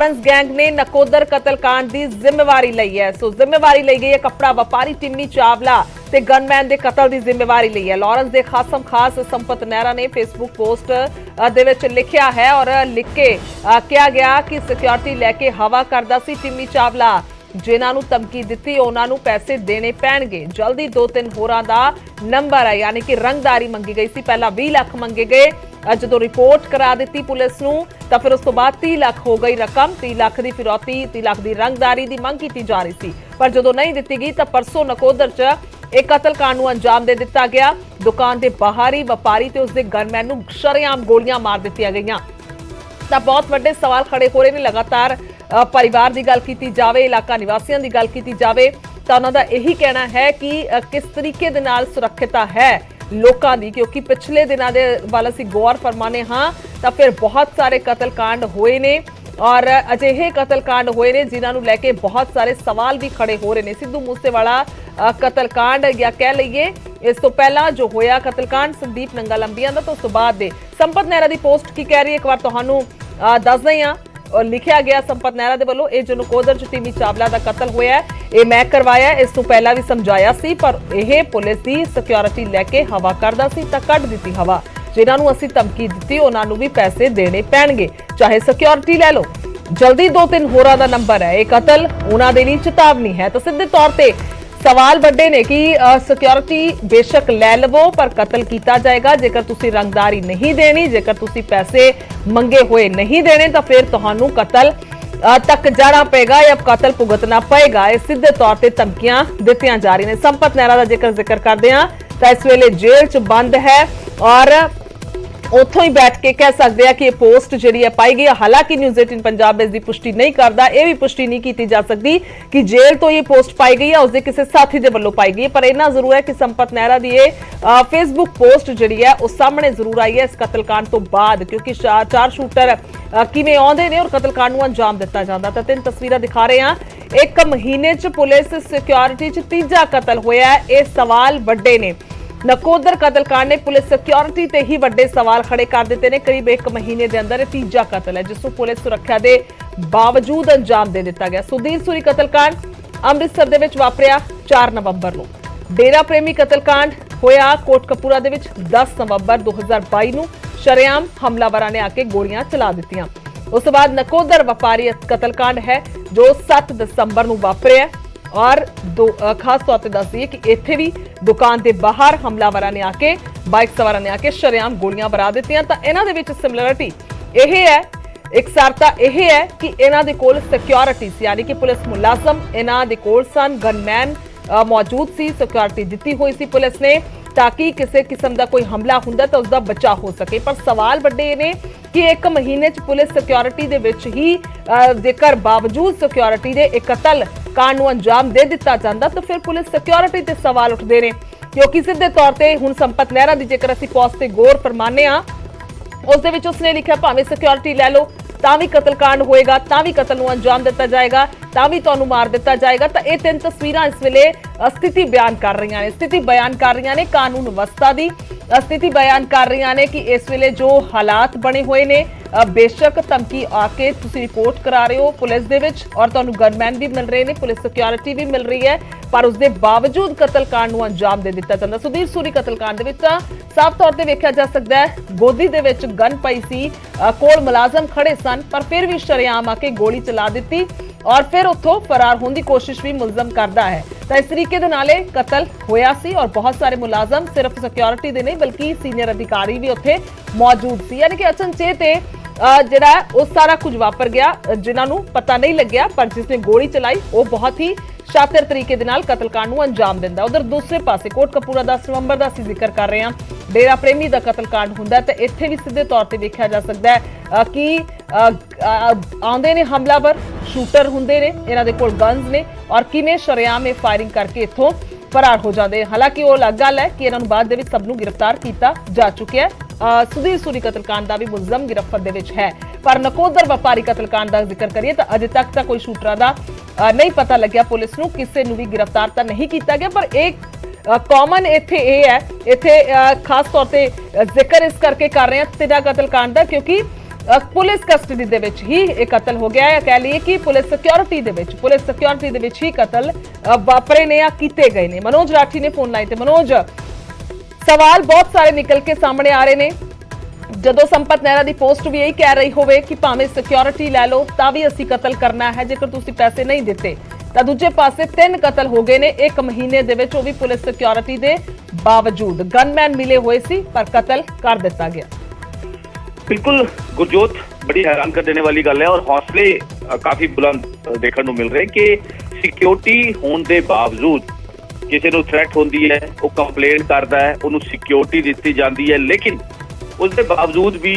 Gang ने नकोदर कतलकांड की जिम्मेवारी ली है। सो जिम्मेवारी ली गई है कपड़ा व्यापारी टिम्मी चावला ते गनमैन के कतल की जिम्मेवारी ली है। लॉरेंस के खासम खास संपत नेहरा ने फेसबुक पोस्ट दे लिखिया है और लिख के कहा गया कि सिक्योरिटी लैके हवा करता सी टिम्मी चावला, जिन्हां नूं धमकी दित्ती उन्हां नूं पैसे देने पैणगे। जल्दी 2-3 होरां दा नंबर है, यानी कि रंगदारी मंगी गई सी। पहला 20 लाख मंगे गए, जो रिपोर्ट करा दी पुलिस नूं तो फिर उस तो बाद 30 लाख हो गई रकम। 30 लाख की फिरौती, 30 लाख की रंगदारी की मंग की जा रही थी, पर जो नहीं दी गई तो परसों नकोदर च एक कतलकांड नूं अंजाम दे दिता गया। दुकान के बाहरी व्यापारी ते उसके गनमैन नूं शरेआम गोलियां मार दित्तियां गईयां। तो बहुत वड्डे सवाल खड़े हो रहे ने। लगातार परिवार की गल की जाए, इलाका निवासियों की गल की जाए तो उन्हों का यही कहना है कि किस तरीके दे नाल सुरक्षिता है लोगों की, क्योंकि पिछले दिनों के वाल असीं गौर फरमाने हाँ तो फिर बहुत सारे कतलकांड होए ने और अजिहे कतलकांड होए ने जिन्होंने लैके बहुत सारे सवाल भी खड़े हो रहे हैं। सिद्धू मूसेवाला कतलकांड या कह लीए इस तो पहला जो होया कतलकांड संदीप नंगल अंबिया का, तो उस तो बाद दे संपत नेहरा की पोस्ट की कह रही है एक बार तुहानू दस दई हाँ। और लिखिया गया संपत नेहरा दे वल्लों, ये जो नकोदर च टिम्मी चावला का कतल होया है ये मैं करवाया, इस तो पहला भी समझाया सी, पर यह पुलिस की सिक्योरिटी लैके हवा करदा सी तां कढ दित्ती हवा। जिन्हां नूं असीं धमकी दित्ती उन्हां नूं भी पैसे देने पैणगे, चाहे सिक्योरिटी लै लो। जल्दी 2-3 होरां दा नंबर है, ये कतल उन्हां दे लई चेतावनी है। तो सीधे तौर ते सवाल वड्डे ने कि सिक्योरिटी बेशक लै लवो पर कतल किया जाएगा जेकर तुसी रंगदारी नहीं देनी, जेकर तुसी पैसे मंगे हुए नहीं देने तो फिर तुहानू कतल तक जाना पेगा या कतल भुगतना पएगा। ये सीधे तौर पर धमकियां दित्तियां जा रही ने। संपत नेहरा का जिक्र करते हैं तो इस वेले जेल च बंद है और उतों ही बैठ के कह सकते हैं कि यह पोस्ट जी पाई गई। हालांकि न्यूज़ 18 पंजाब इसकी पुष्टि नहीं करता, यह भी पुष्टि नहीं की जा सकती कि जेल तो ये पोस्ट पाई गई है उसके किसी साथी के वलों पाई गई है। पर इतना जरूर है कि संपत नेहरा की फेसबुक पोस्ट जी है उस सामने जरूर आई है इस कतलकांड तो बाद, क्योंकि चार शूटर किवें आउंदे ने और कतलकांड नूं अंजाम दिता जांदा। तो 3 तस्वीरां दिखा रहे हैं। एक महीने च पुलिस सिक्योरिटी च तीजा कतल होया है, ये सवाल वड्डे ने। नकोदर कतलकांड ने पुलिस सिक्योरिटी ते ही वड्डे सवाल खड़े कर दिते ने। करीब 1 महीने के अंदर तीजा कतल है जिसनूं पुलिस सुरक्षा के बावजूद अंजाम दे दिता गया। सुधीर सूरी कतलकांड अमृतसर दे विच वापरिया 4 नवंबर नूं। डेरा प्रेमी कतलकांड होया कोटकपूरा दे विच 10 नवंबर 2022 नूं। शरेआम हमलावरां ने आके गोलियां चला दित्तियां। उस बाद नकोदर व्यापारी कतलकांड है जो 7 दिसंबर नूं वापरिया और खास तौर पर दस दिए कि इत्थे भी दुकान के बाहर हमलावरां ने आके बाइक सवारां ने आके शरेआम गोलियां बरा दित्तियां। तां इन्हां दे विच सिमिलरिटी यह है, एकसारता यह है कि इन्हां दे कोल सिक्योरिटी सी, यानी कि पुलिस मुलाजम इन्हां दे कोल सन, गनमैन मौजूद सी, सिक्योरिटी दित्ती हुई सी पुलिस ने ताकि किसी किस्म का कोई हमला हुंदा तो उसका बचाव हो सके। पर सवाल वड्डे ने कि 1 महीने च पुलिस सिक्योरिटी दे विच ही जेकर बावजूद सिक्योरिटी दे एक कतल कांड नूं अंजाम दे दिता जांदा तो फिर पुलिस सिक्योरिटी ते सवाल उठदे ने, क्योंकि सीधे तौर पर हुण संपत नेहरा दी जेकर असीं पोस्ट ते गौर फरमाने आ उस दे विच उसने लिखिया भावें सिक्योरिटी लै लो तां भी कतलकांड होएगा, तां भी कतल नूं अंजाम दिता जाएगा, तां भी तुहानूं मार दिता जाएगा। तो ये 3 तस्वीरां इस वेले स्थिति बयान कर रही ने, स्थिति बयान कर रही ने कानून व्यवस्था की स्थिति बयान कर रही ने कि इस वेले जो हालात बने हुए ने बेशक धमकी आके तुसीं रिपोर्ट करा रहे हो पुलिस दे विच और तुहानूं गनमैन भी मिल रहे हैं, पुलिस सिक्योरिटी भी मिल रही है, पर उसके बावजूद कतलकांड नूं अंजाम दे दिता जांदा। सुधीर सूरी कतलकांड दे विच साफ तौर पर वेख्या जा सकता है गोदी दे विच गन पई सी, कोल मुलाजम खड़े सन, पर फिर भी शरेआम आके गोली चला दी और फिर उत्थों फरार होने की कोशिश भी मुलजम करता है। तो इस तरीके दे नाले कतल होया सी और बहुत सारे मुलाजम सिर्फ सिक्योरिटी दे नहीं बल्कि सीनियर अधिकारी भी उत्थे मौजूद सी, यानी कि अचनचेत जिहड़ा वो सारा कुछ वापर गया जिन्होंने पता नहीं लग्या, पर जिसने गोली चलाई वो बहुत ही शातिर तरीके दे नाल कतलकांड नूं अंजाम दिंदा। उधर दूसरे पासे कोटकपूरा 10 नवंबर का असीं जिक्र कर रहे हैं, डेरा प्रेमी का कतलकांड हुंदा तो इत्थे भी सीधे तौर पर देखा जा सकता है कि आउंदे ने हमलावर शूटर हुंदे ने, इन्हां दे कोल गन्स ने और किवें शरेआम ये फायरिंग करके इत्थों फरार हो जाते। हालांकि वो अलग गल है कि इन्होंने बाद दे विच सबनूं गिरफ्तार किया जा चुका है। सुधीर सूरी कतलकांड का भी मुलजम गिरफ्त दे विच है, पर नकोदर व्यापारी कतलकांड का जिक्र करिए तो अजे तक तो कोई शूटरां का नहीं पता लग्या, पुलिस नूं किसी नूं भी गिरफ्तार तो नहीं किया गया। पर एक कॉमन इत्थे ये है, इत्थे खास तौर पर जिक्र इस करके कर रहे हैं 3 कतलकांड का, क्योंकि ਪੁਲਿਸ ਕਸਟਡੀ ਦੇ ਵਿੱਚ ਹੀ ਇਹ ਕਤਲ ਹੋ ਗਿਆ ਹੈ। ਕਹਿ ਲਈਏ ਕਿ ਪੁਲਿਸ ਸਿਕਿਉਰਿਟੀ ਦੇ ਵਿੱਚ ਹੀ ਕਤਲ ਵਾਪਰੇ ਨੇ ਜਾਂ ਕੀਤੇ ਗਏ ਨੇ। ਮਨੋਜ ਰਾਠੀ ਨੇ ਫੋਨ ਲਾਈਨ ਤੇ। ਮਨੋਜ, ਸਵਾਲ ਬਹੁਤ ਸਾਰੇ ਨਿਕਲ ਕੇ ਸਾਹਮਣੇ ਆ ਰਹੇ ਨੇ। ਜਦੋਂ ਸੰਪਤ ਨਹਿਰਾ ਦੀ ਪੋਸਟ ਵੀ ਇਹੀ ਕਹਿ ਰਹੀ ਹੋਵੇ ਕਿ ਭਾਵੇਂ ਸਿਕਿਉਰਿਟੀ ਲੈ ਲਓ ਤਾਂ ਵੀ ਅਸੀਂ ਕਤਲ ਕਰਨਾ ਹੈ ਜੇਕਰ ਤੁਸੀਂ ਪੈਸੇ ਨਹੀਂ ਦਿੱਤੇ, ਤਾਂ ਦੂਜੇ ਪਾਸੇ 3 ਕਤਲ ਹੋ ਗਏ ਨੇ 1 ਮਹੀਨੇ ਦੇ ਵਿੱਚ, ਉਹ ਵੀ ਪੁਲਿਸ ਸਿਕਿਉਰਿਟੀ ਦੇ ਬਾਵਜੂਦ। ਗਨਮੈਨ ਮਿਲੇ ਹੋਏ ਸੀ ਪਰ ਕਤਲ ਕਰ ਦਿੱਤਾ ਗਿਆ। बिल्कुल गुरजोत, बड़ी हैरान कर देने वाली गल है और हौसले काफी बुलंद देखने को मिल रहे कि सिक्योरिटी होने के बावजूद किसी को थ्रैट होती है, वो कंप्लेन करता है, उन्होंने सिक्योरिटी दी जाती है, लेकिन उसके बावजूद भी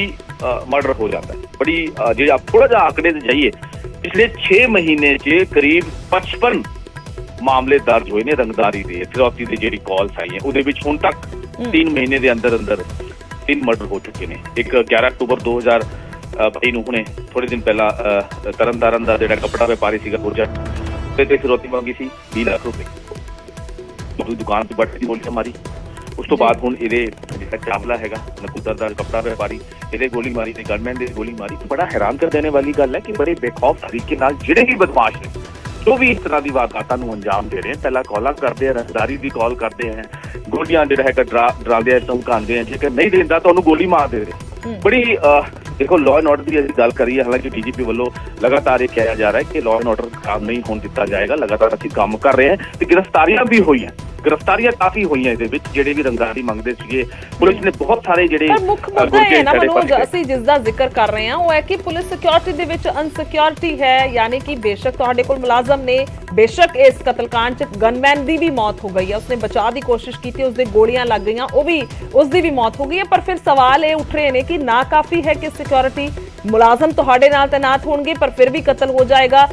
मर्डर हो जाता है। बड़ी जो आप थोड़ा जा आंकड़े से जाइए, पिछले 6 महीने च करीब 55 मामले दर्ज हुए ने रंगदारी के, फिरौती की जी कॉल्स आई है, उहदे हुण तक 3 महीने के अंदर अंदर 3 मर्डर हो चुके हैं। एक 11 अक्टूबर 2022 ਨੂੰ ਹੁਣੇ ਥੋੜੇ ਦਿਨ ਪਹਿਲਾਂ ਤਰਨਤਾਰਨ ਦਾ ਜਿਹੜਾ ਕੱਪੜਾ ਵਪਾਰੀ ਸੀਗਾ ਗੁਰਜਟ ਤੇ ਫਿਰੌਤੀ ਮੰਗੀ ਸੀ 20 ਲੱਖ ਰੁਪਏ, ਉਹਦੀ ਦੁਕਾਨ ਤੇ ਬੱਟ ਦੀ ਗੋਲੀ ਮਾਰੀ। ਉਸ ਤੋਂ ਬਾਅਦ ਹੁਣ ਇਹਦੇ ਜਿਹੜਾ ਚਾਵਲਾ ਹੈਗਾ ਨਕੂਦਰ ਦਾ ਕੱਪੜਾ ਵਪਾਰੀ, ਇਹਦੇ ਗੋਲੀ ਮਾਰੀ ਤੇ ਗਨਮੈਨ ਦੇ ਗੋਲੀ ਮਾਰੀ। ਬੜਾ ਹੈਰਾਨ ਕਰ ਦੇਣੇ ਵਾਲੀ ਗੱਲ ਹੈ ਕਿ ਬੜੇ ਬੇਖੌਫ ਤਰੀਕੇ ਨਾਲ ਜਿਹੜੇ ਵੀ ਬਦਮਾਸ਼ ਨੇ ਜੋ भी इस तरह की वारदातों को अंजाम दे रहे हैं, पहला कॉल करते हैं, रंगदारी की कॉल करते हैं, गोलियां जो है डराते हैं, धमकाते हैं, जेकर नहीं देता तो उन्होंने गोली मार दे रहे। बड़ी देखो लॉ एंड ऑर्डर की अभी गल करिए, हालांकि डीजीपी वालों लगातार ये कहा जा रहा है कि लॉ एंड ऑर्डर काम नहीं होने दिता जाएगा, लगातार असं काम कर रहे हैं। तो गिरफ्तारियां भी हुई हैं, गिरफ्तारियां काफी हुई हैं ਜਿਹੜੇ ਵੀ ਰੰਗਦਾਰੀ ਮੰਗਦੇ ਸੀਗੇ। ਪੁਲਿਸ ਨੇ ਬਹੁਤ ਸਾਰੇ ਜਿਹੜੇ ਮੁੱਖ ਮੁੱਦਾ ਹੈ ਨਾ ਮਨੋਜ, ਅਸੀਂ ਜਿਸ ਦਾ ਜ਼ਿਕਰ ਕਰ ਰਹੇ ਹਾਂ ਉਹ ਹੈ ਕਿ ਪੁਲਿਸ ਸਿਕਿਉਰਿਟੀ ਦੇ ਵਿੱਚ ਅਨਸਿਕਿਉਰਿਟੀ ਹੈ। ਯਾਨੀ ਕਿ ਬੇਸ਼ੱਕ ਤੁਹਾਡੇ ਕੋਲ ਮੁਲਾਜ਼ਮ ਨੇ, ਬੇਸ਼ੱਕ ਇਸ ਕਤਲकांड 'ਚ ਗਨਮੈਨ ਦੀ ਵੀ ਮੌਤ ਹੋ ਗਈ ਹੈ, ਉਸਨੇ ਬਚਾਅ ਦੀ ਕੋਸ਼ਿਸ਼ ਕੀਤੀ, ਉਸਦੇ ਗੋਲੀਆਂ ਲੱਗ ਗਈਆਂ, ਉਹ ਵੀ ਉਸਦੀ ਵੀ ਮੌਤ ਹੋ ਗਈ ਹੈ। ਪਰ ਫਿਰ ਸਵਾਲ ਇਹ ਉੱਠ ਰਹੇ ਨੇ ਕਿ ਨਾ ਕਾਫੀ ਹੈ ਕਿ ਸਿਕਿਉਰਿਟੀ ਮੁਲਾਜ਼ਮ ਤੁਹਾਡੇ ਨਾਲ ਤੈਨਾਤ ਹੋਣਗੇ ਪਰ ਫਿਰ ਵੀ ਕਤਲ ਹੋ ਜਾਏਗਾ।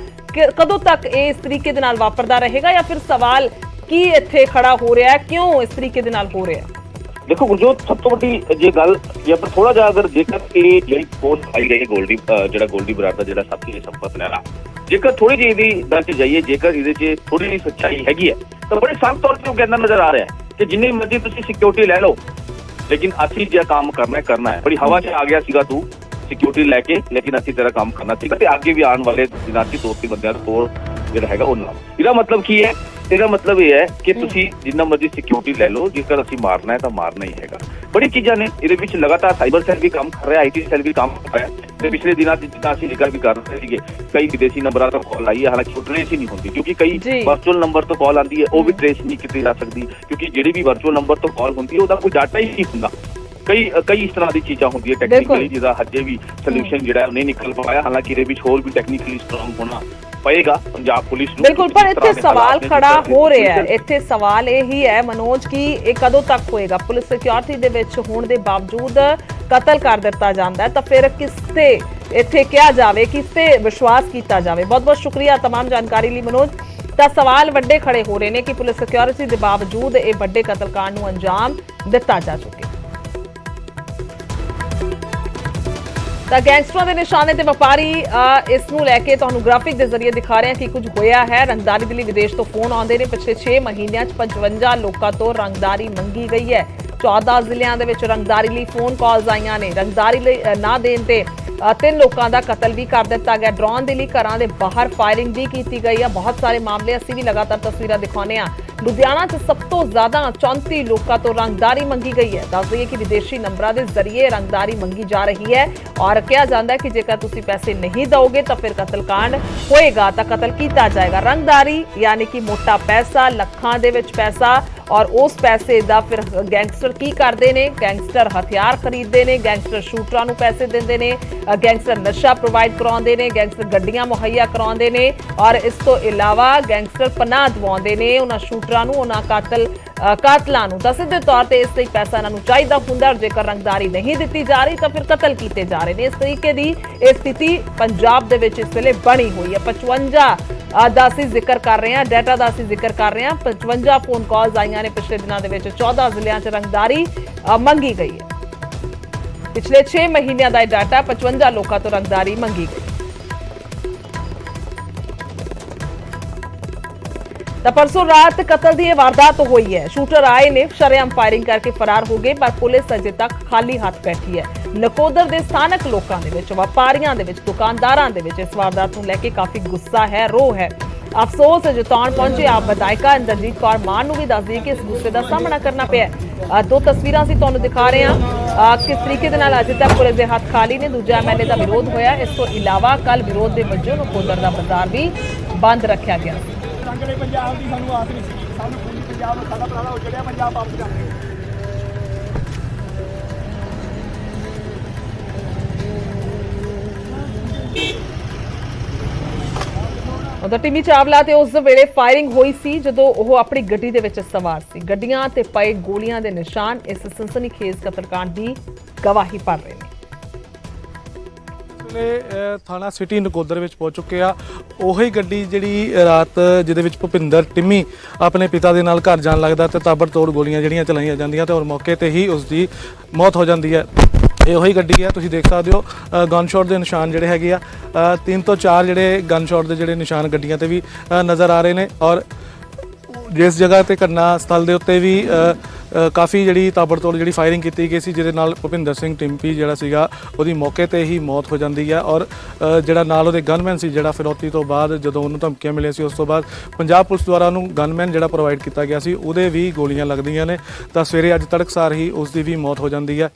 ਕਦੋਂ ਤੱਕ ਇਹ ਇਸ ਤਰੀਕੇ ਦੇ ਨਾਲ ਵਾਪਰਦਾ ਰਹੇਗਾ ਜਾਂ ਫਿਰ ਸਵਾਲ ਕੀ ਇੱਥੇ ਖੜਾ ਹੋ ਰਿਹਾ ਹੈ, ਕਿਉਂ ਇਸ ਤਰੀਕੇ ਦੇ ਨਾਲ ਹੋ ਰਿਹਾ ਹੈ? देखो गुरजोत, सब तो वड्डी जे गल जे पर थोड़ा जा अगर जेकर ये ਜਿਹੜੀ पोस्ट आई गई गोल्डी ਜਿਹੜਾ गोल्डी बराड़ ਦਾ ਜਿਹੜਾ ਸਾਥੀ ਹੈ ਸੰਪਤ ਨਹਿਰਾ, ਜੇਕਰ ਥੋੜੀ ਜਿਹੀ ਦੀ ਗੱਲ ਚ ਜਾਈਏ, ਜੇਕਰ ਇਹਦੇ ਚ ਥੋੜੀ ਜਿਹੀ ਸੱਚਾਈ ਹੈਗੀ ਹੈ ਤਾਂ ਬੜੇ ਸਾਫ਼ ਤੌਰ ਤੇ ਉਹ ਕਹਿੰਦਾ ਨਜ਼ਰ ਆ ਰਿਹਾ ਹੈ ਕਿ ਜਿੰਨੀ ਮਰਜ਼ੀ ਤੁਸੀਂ ਸਿਕਿਉਰਿਟੀ ਲੈ ਲਓ ਲੇਕਿਨ ਅਸੀਂ ਜੇ ਕੰਮ ਕਰਨਾ ਹੈ। ਬੜੀ ਹਵਾ 'ਚ ਆ ਗਿਆ ਸੀਗਾ ਤੂੰ ਸਿਕਿਉਰਿਟੀ ਲੈ ਕੇ, ਲੇਕਿਨ ਅਸੀਂ ਤੇਰਾ ਕੰਮ ਕਰਨਾ ਸੀਗਾ ਤੇ ਅੱਗੇ ਵੀ ਆਉਣ ਵਾਲੇ ਦਿਨਾਂ 'ਚ 2-3 ਬੰਦਿਆਂ ਦਾ ਕੋਲ ਜਿਹੜਾ ਹੈਗਾ ਉਹ ਨਾਲ। ਇਹਦਾ ਮਤਲਬ ਕੀ ਹੈ? ਇਹਦਾ ਮਤਲਬ ਇਹ ਹੈ ਕਿ ਤੁਸੀਂ ਜਿੰਨਾ ਮਰਜ਼ੀ ਸਿਕਿਉਰਿਟੀ ਲੈ ਲਓ, ਜੇਕਰ ਅਸੀਂ ਮਾਰਨਾ ਹੈ ਤਾਂ ਮਾਰਨਾ ਹੀ ਹੈਗਾ। ਬੜੀ ਚੀਜ਼ਾਂ ਨੇ ਇਹਦੇ ਵਿੱਚ, ਲਗਾਤਾਰ ਸਾਈਬਰ ਸੈੱਲ ਵੀ ਕੰਮ ਕਰ ਰਿਹਾ, IT ਸੈੱਲ ਵੀ ਕੰਮ ਕਰ ਰਿਹਾ ਤੇ ਪਿਛਲੇ ਦਿਨਾਂ 'ਚ ਜਿੱਦਾਂ ਅਸੀਂ ਜ਼ਿਕਰ ਵੀ ਕਰ ਰਹੇ ਸੀਗੇ, ਕਈ ਵਿਦੇਸ਼ੀ ਨੰਬਰਾਂ ਤੋਂ ਕਾਲ ਆਈ ਹੈ, ਹਾਲਾਂਕਿ ਉਹ ਟ੍ਰੇਸ ਹੀ ਨਹੀਂ ਹੁੰਦੀ ਕਿਉਂਕਿ ਕਈ ਵਰਚੁਅਲ ਨੰਬਰ ਤੋਂ ਕਾਲ ਆਉਂਦੀ ਹੈ, ਉਹ ਵੀ ਟ੍ਰੇਸ ਨਹੀਂ ਕੀਤੀ ਜਾ ਸਕਦੀ ਕਿਉਂਕਿ ਜਿਹੜੀ ਵੀ ਵਰਚੁਅਲ ਨੰਬਰ ਤੋਂ ਕਾਲ ਹੁੰਦੀ ਹੈ ਉਹਦਾ ਕੋਈ ਡਾਟਾ ਹੀ ਨਹੀਂ ਹੁੰਦਾ। ਕਈ ਇਸ ਤਰ੍ਹਾਂ ਦੀ ਚੀਜ਼ਾਂ ਹੁੰਦੀਆਂ ਟੈਕਨੀਕਲੀ, ਜਿਹਦਾ ਹਜੇ ਵੀ ਸੋਲੂਸ਼ਨ ਜਿਹੜਾ ਨਹੀਂ ਨਿਕਲ ਪਾਇਆ। ਹਾਲਾਂਕਿ ਇਹਦੇ ਵਿੱਚ ਹੋਰ ਵੀ ਟੈਕਨੀਕਲੀ ਸਟਰੋਂਗ ਹੋਣਾ ਪਏਗਾ ਪੰਜਾਬ ਪੁਲਿਸ ਨੂੰ। ਬਿਲਕੁਲ, ਪਰ ਇੱਥੇ ਸਵਾਲ ਖੜਾ ਹੋ ਰਿਹਾ ਹੈ, ਇੱਥੇ ਸਵਾਲ ਇਹ ਹੀ ਹੈ ਮਨੋਜ ਕਿ ਇਹ ਕਦੋਂ ਤੱਕ ਹੋਏਗਾ? ਪੁਲਿਸ ਸਿਕਿਉਰਿਟੀ ਦੇ ਵਿੱਚ ਹੋਣ ਦੇ ਬਾਵਜੂਦ ਕਤਲ ਕਰ ਦਿੱਤਾ ਜਾਂਦਾ ਹੈ ਤਾਂ ਫਿਰ ਕਿਸ ਤੇ ਇੱਥੇ ਕਿਹਾ ਜਾਵੇ, ਕਿਸ ਤੇ ਵਿਸ਼ਵਾਸ ਕੀਤਾ ਜਾਵੇ? ਬਹੁਤ ਬਹੁਤ ਸ਼ੁਕਰੀਆ तमाम ਜਾਣਕਾਰੀ ਲਈ ਮਨੋਜ। ਤਾਂ ਸਵਾਲ ਵੱਡੇ ਖੜੇ ਹੋ ਰਹੇ ਨੇ ਕਿ ਪੁਲਿਸ ਸਿਕਿਉਰਿਟੀ ਦੇ ਬਾਵਜੂਦ ਇਹ ਵੱਡੇ ਕਤਲकांड ਨੂੰ ਅੰਜਾਮ ਦਿੱਤਾ ਜਾ ਚੁੱਕਿਆ। ਤਾਂ ਗੈਂਗਸਟਰਾਂ ਦੇ ਨਿਸ਼ਾਨੇ ਤੇ ਵਪਾਰੀ ਇਸ ਨੂੰ ਲੈ ਕੇ ਤੁਹਾਨੂੰ ਗ੍ਰਾਫਿਕ ਦੇ ਜ਼ਰੀਏ ਦਿਖਾ ਰਹੇ ਹਾਂ ਕਿ ਕੁਝ ਹੋਇਆ ਹੈ। ਰੰਗਦਾਰੀ ਦੇ ਲਈ ਵਿਦੇਸ਼ ਤੋਂ ਫੋਨ ਆਉਂਦੇ ਨੇ। ਪਿਛਲੇ 6 ਮਹੀਨਿਆਂ 'ਚ 55 ਲੋਕਾਂ ਤੋਂ ਰੰਗਦਾਰੀ ਮੰਗੀ ਗਈ ਹੈ। 14 ਜ਼ਿਲ੍ਹਿਆਂ ਦੇ ਵਿੱਚ ਰੰਗਦਾਰੀ ਲਈ ਫੋਨ ਕਾਲਸ ਆਈਆਂ ਨੇ। ਰੰਗਦਾਰੀ ਲਈ ਨਾ ਦੇਣ ਤੇ 3 ਲੋਕਾਂ ਦਾ ਕਤਲ ਵੀ ਕਰ ਦਿੱਤਾ ਗਿਆ। ਡਰੋਨ ਦੇ ਲਈ ਘਰਾਂ ਦੇ ਬਾਹਰ ਫਾਇਰਿੰਗ ਵੀ ਕੀਤੀ ਗਈ ਹੈ। ਬਹੁਤ ਸਾਰੇ ਮਾਮਲੇ ਅਸੀਂ ਵੀ ਲਗਾਤਾਰ ਤਸਵੀਰਾਂ ਦਿਖਾਉਂਦੇ ਹਾਂ। ਲੁਧਿਆਣਾ 'ਚ ਸਭ ਤੋਂ ਜ਼ਿਆਦਾ 34 ਲੋਕਾਂ ਤੋਂ ਰੰਗਦਾਰੀ ਮੰਗੀ ਗਈ ਹੈ। ਦੱਸ ਦਈਏ ਕਿ ਵਿਦੇਸ਼ੀ ਨੰਬਰਾਂ ਦੇ ਜ਼ਰੀਏ ਰੰਗਦਾਰੀ ਮੰਗੀ ਜਾ ਰਹੀ ਹੈ ਔਰ ਕਿਹਾ ਜਾਂਦਾ ਹੈ ਕਿ ਜੇਕਰ ਤੁਸੀਂ ਪੈਸੇ ਨਹੀਂ ਦਿਓਗੇ ਤਾਂ ਫਿਰ ਕਤਲकांड ਹੋਏਗਾ, ਤਾਂ ਕਤਲ ਕੀਤਾ ਜਾਏਗਾ। ਰੰਗਦਾਰੀ ਯਾਨੀ ਕਿ ਮੋਟਾ ਪੈਸਾ, ਲੱਖਾਂ ਦੇ ਵਿੱਚ ਪੈਸਾ, ਔਰ ਉਸ ਪੈਸੇ ਦਾ ਫਿਰ ਗੈਂਗਸਟਰ ਕੀ ਕਰਦੇ ਨੇ? ਗੈਂਗਸਟਰ ਹਥਿਆਰ ਖਰੀਦਦੇ ਨੇ, ਗੈਂਗਸਟਰ ਸ਼ੂਟਰਾਂ ਨੂੰ ਪੈਸੇ ਦਿੰਦੇ ਨੇ, ਗੈਂਗਸਟਰ ਨਸ਼ਾ ਪ੍ਰੋਵਾਈਡ ਕਰਾਉਂਦੇ ਨੇ, ਗੈਂਗਸਟਰ ਗੱਡੀਆਂ ਮੁਹੱਈਆ ਕਰਾਉਂਦੇ ਨੇ ਔਰ ਇਸ ਤੋਂ ਇਲਾਵਾ ਗੈਂਗਸਟਰ ਪਨਾਹ ਦਿਵਾਉਂਦੇ ਨੇ ਉਹਨਾਂ ਸ਼ੂਟਰਾਂ ਨੂੰ, ਉਹਨਾਂ ਕਾਤਲਾਂ ਨੂੰ। ਤਾਂ ਸਿੱਧੇ ਤੌਰ ਤੇ ਇਸ ਲਈ ਪੈਸਾ ਇਹਨਾਂ ਨੂੰ ਚਾਹੀਦਾ ਹੁੰਦਾ। ਜੇਕਰ ਰੰਗਦਾਰੀ ਨਹੀਂ ਦਿੱਤੀ ਜਾ ਰਹੀ ਤਾਂ ਫਿਰ ਕਤਲ ਕੀਤੇ ਜਾ ਰਹੇ ਨੇ। ਇਸ ਤਰੀਕੇ ਦੀ ਇਹ ਸਥਿਤੀ ਪੰਜਾਬ ਦੇ ਵਿੱਚ ਇਸ ਵੇਲੇ ਬਣੀ ਹੋਈ ਹੈ। 55 ਦਾ ਅਸੀਂ ਜ਼ਿਕਰ ਕਰ ਰਹੇ ਹਾਂ, ਡਾਟਾ ਦਾ ਅਸੀਂ ਜ਼ਿਕਰ ਕਰ ਰਹੇ ਹਾਂ। 55 ਫੋਨ ਕਾਲਸ ਆਈਆਂ ਨੇ ਪਿਛਲੇ ਦਿਨਾਂ ਦੇ ਵਿੱਚ। 14 ਜ਼ਿਲ੍ਹਿਆਂ 'ਚ ਰੰਗਦਾਰੀ ਮੰਗੀ ਗਈ ਹੈ। ਪਿਛਲੇ 6 ਮਹੀਨਿਆਂ ਦਾ ਇਹ ਡਾਟਾ, 55 ਲੋਕਾਂ ਤੋਂ ਰੰਗਦਾਰੀ ਮੰਗੀ ਗਈ। ਤਾਂ ਪਰਸੋਂ ਰਾਤ ਕਤਲ ਦੀ ਇਹ ਵਾਰਦਾਤ ਹੋਈ ਹੈ। ਸ਼ੂਟਰ ਆਏ ਨੇ, ਸ਼ਰੇਆਮ ਫਾਇਰਿੰਗ ਕਰਕੇ ਫਰਾਰ ਹੋ ਗਏ ਪਰ ਪੁਲਿਸ ਅਜੇ ਤੱਕ ਖਾਲੀ ਹੱਥ ਬੈਠੀ ਹੈ। ਨਕੋਦਰ ਦੇ ਸਥਾਨਕ ਲੋਕਾਂ ਦੇ ਵਿੱਚ, ਵਪਾਰੀਆਂ ਦੇ ਵਿੱਚ, ਦੁਕਾਨਦਾਰਾਂ ਦੇ ਵਿੱਚ ਇਸ ਵਾਰਦਾਤ ਨੂੰ ਲੈ ਕੇ ਕਾਫੀ ਗੁੱਸਾ ਹੈ, ਰੋਹ ਹੈ। ਅਫਸੋਸ ਜਤਾਉਣ ਪਹੁੰਚੇ ਆਪ ਵਿਧਾਇਕਾ ਇੰਦਰਜੀਤ ਕੌਰ ਮਾਨ ਨੂੰ ਵੀ ਦੱਸ ਦਈਏ ਕਿ ਇਸ ਗੁੱਸੇ ਦਾ ਸਾਹਮਣਾ ਕਰਨਾ ਪਿਆ। ਦੋ ਤਸਵੀਰਾਂ ਅਸੀਂ ਤੁਹਾਨੂੰ ਦਿਖਾ ਰਹੇ ਹਾਂ ਕਿਸ ਤਰੀਕੇ ਦੇ ਨਾਲ ਅਜੇ ਤੱਕ ਪੁਲਿਸ ਦੇ ਹੱਥ ਖਾਲੀ ਨੇ। ਦੂਜਾ ਐਮਐਲਏ ਦਾ ਵਿਰੋਧ ਹੋਇਆ। ਇਸ ਤੋਂ ਇਲਾਵਾ ਕੱਲ ਵਿਰੋਧ ਦੇ ਵਜੋਂ ਨਕੋਦਰ ਦਾ ਬਾਜ਼ਾਰ ਵੀ ਬੰਦ ਰੱਖਿਆ ਗਿਆ। ਰੰਗਲੇ ਪੰਜਾਬ ਦੀ ਸਾਨੂੰ ਆਸ ਨਹੀਂ ਸੀ, ਸਾਨੂੰ ਪੂਰੀ ਪੰਜਾਬ ਸਾਡਾ ਪੁਰਾਣਾ ਉਜੜਿਆ ਪੰਜਾਬ ਵਾਪਸ ਜਾਣਾ। ਉਧਰ ਟਿਮੀ ਚਾਵਲਾ ਤੇ ਉਸ ਵੇਲੇ ਫਾਇਰਿੰਗ ਹੋਈ ਸੀ ਜਦੋਂ ਉਹ ਆਪਣੀ ਗੱਡੀ ਦੇ ਵਿੱਚ ਸਵਾਰ ਸੀ। ਗੱਡੀਆਂ ਤੇ ਪਏ ਗੋਲੀਆਂ ਦੇ ਨਿਸ਼ਾਨ ਇਸ ਸਨਸਨੀਖੇਜ਼ ਕਤਲकांड ਦੀ ਗਵਾਹੀ ਭਰ ਰਹੇ ਨੇ। ਥਾਣਾ ਸਿਟੀ ਨਕੋਦਰ ਵਿੱਚ ਪਹੁੰਚ ਚੁੱਕੇ ਆ। ਉਹੀ ਗੱਡੀ ਜਿਹੜੀ ਰਾਤ ਜਿਹਦੇ ਵਿੱਚ ਭੁਪਿੰਦਰ ਟਿੰਮੀ ਆਪਣੇ ਪਿਤਾ ਦੇ ਨਾਲ ਘਰ ਜਾਣ ਲੱਗਦਾ ਤੇ ਤਾਬੜਤੋੜ ਗੋਲੀਆਂ ਜਿਹੜੀਆਂ ਚਲਾਈਆਂ ਜਾਂਦੀਆਂ ਤੇ ਔਰ ਮੌਕੇ ਤੇ ਹੀ ਉਸ ਦੀ ਮੌਤ ਹੋ ਜਾਂਦੀ ਹੈ। ਇਹ ਉਹੀ ਗੱਡੀ ਹੈ, ਤੁਸੀਂ ਦੇਖ ਸਕਦੇ ਹੋ ਗਨ ਸ਼ਾਟ ਦੇ ਨਿਸ਼ਾਨ ਜਿਹੜੇ ਹੈਗੇ ਆ 3 ਤੋਂ 4 ਜਿਹੜੇ ਗਨ ਸ਼ਾਟ ਦੇ ਜਿਹੜੇ ਨਿਸ਼ਾਨ ਗੱਡੀਆਂ ਤੇ ਵੀ ਨਜ਼ਰ ਆ ਰਹੇ ਨੇ। ਔਰ ਜਿਸ ਜਗ੍ਹਾ ਤੇ ਘਟਨਾ ਸਥਲ ਦੇ ਉੱਤੇ ਵੀ ਕਾਫੀ ਜਿਹੜੀ ਤਾਬੜਤੋੜ ਜਿਹੜੀ ਫਾਇਰਿੰਗ ਕੀਤੀ ਗਈ ਸੀ, ਜਿਹਦੇ ਨਾਲ ਭੁਪਿੰਦਰ ਸਿੰਘ ਟਿੰਪੀ ਜਿਹੜਾ ਸੀਗਾ ਉਹਦੀ ਮੌਕੇ ਤੇ ਹੀ ਮੌਤ ਹੋ ਜਾਂਦੀ ਹੈ। ਔਰ ਜਿਹੜਾ ਨਾਲ ਉਹਦੇ ਗਨਮੈਨ ਸੀ, ਜਿਹੜਾ ਫਿਰੌਤੀ ਤੋਂ ਬਾਅਦ ਜਦੋਂ ਉਹਨੂੰ ਧਮਕੀਆਂ ਮਿਲੀਆਂ ਸੀ, ਉਸ ਤੋਂ ਬਾਅਦ ਪੰਜਾਬ ਪੁਲਿਸ ਦੁਆਰਾ ਉਹਨੂੰ ਗਨਮੈਨ ਜਿਹੜਾ ਪ੍ਰੋਵਾਈਡ ਕੀਤਾ ਗਿਆ ਸੀ, ਉਹਦੇ ਵੀ ਗੋਲੀਆਂ ਲੱਗਦੀਆਂ ਨੇ। ਤਾਂ ਸਵੇਰੇ ਅੱਜ ਤੜਕਸਾਰ ਹੀ ਉਸ ਦੀ ਵੀ ਮੌਤ ਹੋ ਜਾਂਦੀ ਹੈ।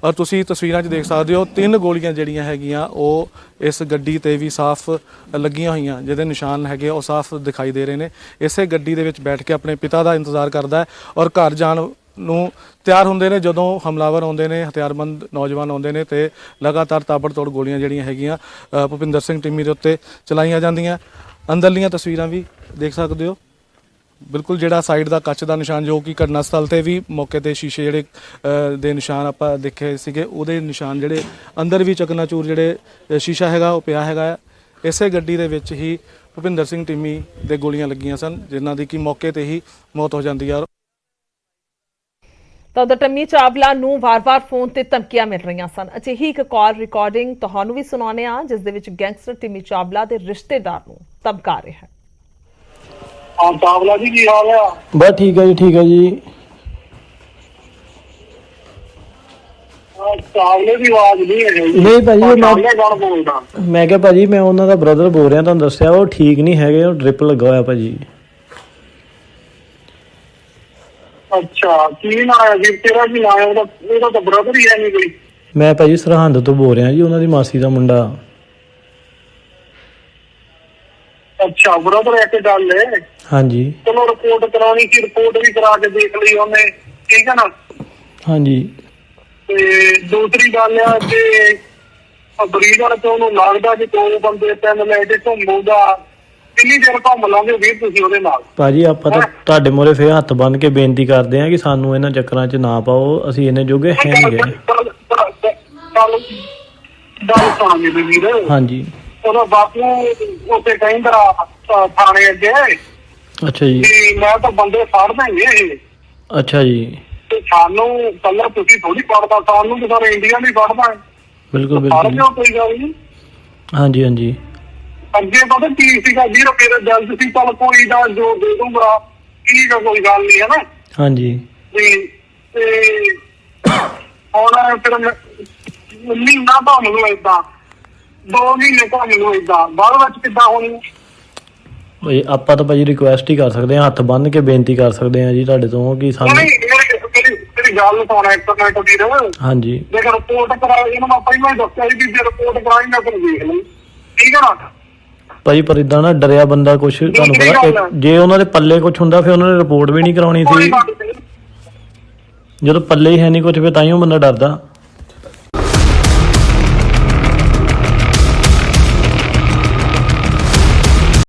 ਔਰ ਤੁਸੀਂ ਤਸਵੀਰਾਂ 'ਚ ਦੇਖ ਸਕਦੇ ਹੋ 3 ਗੋਲੀਆਂ ਜਿਹੜੀਆਂ ਹੈਗੀਆਂ ਉਹ ਇਸ ਗੱਡੀ ਤੇ ਵੀ ਸਾਫ਼ ਲੱਗੀਆਂ ਹੋਈਆਂ, ਜਿਹਦੇ ਨਿਸ਼ਾਨ ਹੈਗੇ ਉਹ ਸਾਫ਼ ਦਿਖਾਈ ਦੇ ਰਹੇ ਨੇ। ਇਸੇ ਗੱਡੀ ਦੇ ਵਿੱਚ ਬੈਠ ਕੇ ਆਪਣੇ ਪਿਤਾ ਦਾ ਇੰਤਜ਼ਾਰ ਕਰਦਾ ਹੈ ਔਰ ਘਰ ਜਾਣ ਨੂੰ ਤਿਆਰ ਹੁੰਦੇ ਨੇ ਜਦੋਂ ਹਮਲਾਵਰ ਆਉਂਦੇ ਨੇ, ਹਥਿਆਰਬੰਦ ਨੌਜਵਾਨ ਆਉਂਦੇ ਨੇ ਤੇ ਲਗਾਤਾਰ ਤਾਬੜਤੋੜ ਗੋਲੀਆਂ ਜਿਹੜੀਆਂ ਹੈਗੀਆਂ ਭੁਪਿੰਦਰ ਸਿੰਘ ਟਿੰਮੀ ਦੇ ਉੱਤੇ ਚਲਾਈਆਂ ਜਾਂਦੀਆਂ। ਅੰਦਰਲੀਆਂ ਤਸਵੀਰਾਂ ਵੀ ਦੇਖ ਸਕਦੇ ਹੋ। ਬਿਲਕੁਲ ਜਿਹੜਾ ਸਾਈਡ ਦਾ ਕੱਚ ਦਾ ਨਿਸ਼ਾਨ ਜੋ ਕਿ ਘਟਨਾ ਸਥਲ ਤੇ ਵੀ ਮੌਕੇ ਤੇ ਸ਼ੀਸ਼ੇ ਜਿਹੜੇ ਦੇ ਨਿਸ਼ਾਨ ਆਪਾਂ ਦੇਖੇ ਸੀਗੇ, ਉਹਦੇ ਨਿਸ਼ਾਨ ਜਿਹੜੇ ਅੰਦਰ ਵੀ ਚਕਨਾਚੂਰ ਜਿਹੜੇ ਸ਼ੀਸ਼ਾ ਹੈਗਾ ਉਹ ਪਿਆ ਹੈਗਾ। ਇਸੇ ਗੱਡੀ ਦੇ ਵਿੱਚ ਹੀ ਭੁਪਿੰਦਰ ਸਿੰਘ ਟਿੰਮੀ ਦੇ ਗੋਲੀਆਂ ਲੱਗੀਆਂ ਸਨ, ਜਿਨ੍ਹਾਂ ਦੀ ਕਿ ਮੌਕੇ ਤੇ ਹੀ ਮੌਤ ਹੋ ਜਾਂਦੀ ਹੈ। ਤਾਂ ਉਧਰ ਟਿਮੀ ਚਾਵਲਾ ਨੂੰ ਵਾਰ-ਵਾਰ ਫੋਨ ਤੇ ਧਮਕੀਆਂ ਮਿਲ ਰਹੀਆਂ ਸਨ। ਅਜਿਹੀ ਇੱਕ ਕਾਲ ਰਿਕਾਰਡਿੰਗ ਤੁਹਾਨੂੰ ਵੀ ਸੁਣਾਉਂਦੇ ਹਾਂ ਜਿਸ ਦੇ ਵਿੱਚ ਗੈਂਗਸਟਰ ਟਿਮੀ ਚਾਵਲਾ ਦੇ ਰਿਸ਼ਤੇਦਾਰ ਨੂੰ ਧਮਕਾ ਰਿਹਾ ਹੈ। ਹਾਂ ਚਾਵਲਾ ਜੀ ਕੀ ਹਾਲ ਆ? ਬਸ ਠੀਕ ਹੈ ਜੀ, ਠੀਕ ਹੈ ਜੀ। ਚਾਵਲੇ ਦੀ ਆਵਾਜ਼ ਨਹੀਂ ਹੈ ਜੀ। ਨਹੀਂ ਭਾਜੀ, ਚਾਵਲੇ ਕੌਣ ਬੋਲਦਾ? ਮੈਂ ਕਿਹਾ ਭਾਜੀ ਮੈਂ ਉਹਨਾਂ ਦਾ ਬ੍ਰਦਰ ਬੋਲ ਰਿਹਾ, ਤੁਹਾਨੂੰ ਦੱਸਿਆ ਉਹ ਠੀਕ ਨਹੀਂ ਹੈਗੇ, ਉਹ ਡ੍ਰਿਪ ਲੱਗਾ ਹੋਇਆ ਭਾਜੀ। ਅੱਛਾ ਕੀ ਨਾਂ ਹੈ ਜੀ ਤੇਰਾ? ਕੀ ਨਾਂ ਹੈ ਉਹਦਾ? ਉਹਦਾ ਤਾਂ ਬ੍ਰਦਰ ਹੀ ਹੈ ਨਹੀਂ ਕੋਈ। ਮੈਂ ਭਾਜੀ ਸਰਹੰਦ ਤੋਂ ਬੋਲ ਰਿਹਾ ਜੀ, ਉਹਨਾਂ ਦੀ ਮਾਸੀ ਦਾ ਮੁੰਡਾ। ਅੱਛਾ ਬ੍ਰਦਰ ਇੱਕ ਗੱਲ ਹੈ। ਹਾਂਜੀ ਚਲੋ ਰਿਪੋਰਟ ਕਰਾਉਣੀ ਸੀ, ਰਿਪੋਰਟ ਵੀ ਕਰਾ ਕੇ ਦੇਖ ਲਈ ਉਹਨੇ, ਠੀਕ ਹੈ ਨਾ। ਹਾਂਜੀ ਤੇ ਦੂਸਰੀ ਗੱਲ ਆ ਕਿ ਬਰੀਡਰ ਤੋਂ ਉਹਨੂੰ ਲੱਗਦਾ ਕਿ 2 ਬੰਦੇ 3 ਲੈ ਕੇ ਘੁੰਮੂਗਾ। ਕਿੰਨੀ ਦੇਰ ਘੁੰਮ ਲਾਂਗੇ ਵੀਰ ਤੁਸੀਂ ਉਹਦੇ ਨਾਲ? ਭਾਜੀ ਆਪਾਂ ਤਾਂ ਤੁਹਾਡੇ ਮੂਹਰੇ ਫੇਰ ਹੱਥ ਬੰਨ੍ਹ ਕੇ ਬੇਨਤੀ ਕਰਦੇ ਹਾਂ ਕਿ ਸਾਨੂੰ ਇਹਨਾਂ ਚੱਕਰਾਂ 'ਚ ਨਾ ਪਾਓ, ਅਸੀਂ ਇੰਨੇ ਜੋਗੇ ਹੈ ਨਹੀਂ ਗਏ। ਗੱਲ ਸੁਣਾਂਗੇ ਵੀਰ। ਹਾਂਜੀ ਉਹਦਾ ਬਾਪੂ ਉੱਥੇ ਕਹਿੰਦਾ ਥਾਣੇ ਅੱਗੇ ਅੱਛਾ ਜੀ, ਕਿ ਮੈਂ ਤਾਂ ਬੰਦੇ ਫੜ ਦੇਂਗੇ ਇਹ। ਅੱਛਾ ਜੀ, ਤੇ ਸਾਨੂੰ ਕੱਲਾ ਤੁਸੀਂ ਥੋੜੀ ਫੜਦਾ, ਸਾਨੂੰ ਤਾਂ ਸਾਰੇ ਇੰਡੀਆ ਨਹੀਂ ਫੜਦਾ। ਬਿਲਕੁਲ ਫੜ ਬਿਲਕੁਲ। ਲਿਓ ਕੋਈ ਗੱਲ ਨਹੀਂ। ਹਾਂਜੀ ਹਾਂਜੀ ਅੱਗੇ ਪਤਾ ਕੀ ਸੀਗਾ ਵੀਰ, ਮੇਰੇ ਦਿਲ ਚ ਸੀ ਚੱਲ ਕੋਈ ਨਾ ਜੋ ਦੇ ਦੂੰਗਾ, ਠੀਕ ਆ ਕੋਈ ਗੱਲ ਨਹੀਂ ਹੈ ਨਾ। ਹਾਂਜੀ ਤੇ ਹੁਣ ਫਿਰ ਮਹੀਨਾ ਤਾਂ ਮੈਨੂੰ ਏਦਾਂ 2 ਮਹੀਨੇ ਤਾਂ ਮੈਨੂੰ ਏਦਾਂ ਬਾਅਦ ਵਿੱਚ ਕਿੱਦਾਂ ਹੋਣੀ? ਭਾਈ ਆਪਾਂ ਤਾਂ ਭਾਜੀ ਰਿਕੁਐਸਟ ਹੀ ਕਰ ਸਕਦੇ ਹਾਂ, ਹੱਥ ਬੰਨ੍ਹ ਕੇ ਬੇਨਤੀ ਕਰ ਸਕਦੇ ਹਾਂ ਜੀ ਤੁਹਾਡੇ ਤੋਂ ਕਿ ਸਾਨੂੰ। ਮੇਰੀ ਗੱਲ ਸੁਣਾ ਇੱਕ ਮਿੰਟ ਵੀਰ। ਹਾਂਜੀ ਜੇ ਰਿਪੋਰਟ ਕਰਾਈ, ਇਹਨੂੰ ਮੈਂ ਪਹਿਲਾਂ ਹੀ ਦੱਸਿਆ ਸੀ ਕਿ ਜੇ ਰਿਪੋਰਟ ਕਰਾਈ ਮੈਂ ਤੈਨੂੰ ਦੇਖ ਲਈ, ਠੀਕ ਹੈ ਨਾ। ਭਾਜੀ ਪਰ ਇਦਾਂ ਨਾ ਡਰਿਆ ਬੰਦਾ ਕੁਛ, ਤੁਹਾਨੂੰ ਪਤਾ ਜੇ ਉਹਨਾਂ ਦੇ ਪੱਲੇ ਕੁਛ ਹੁੰਦਾ ਫਿਰ ਉਹਨਾਂ ਨੇ ਰਿਪੋਰਟ ਵੀ ਨਹੀਂ ਕਰਾਉਣੀ ਸੀ। ਜਦੋਂ ਪੱਲੇ ਹੀ ਹੈ ਨਹੀਂ ਕੁਛ ਫਿਰ ਤਾਂ ਹੀ ਉਹ ਬੰਦਾ ਡਰਦਾ।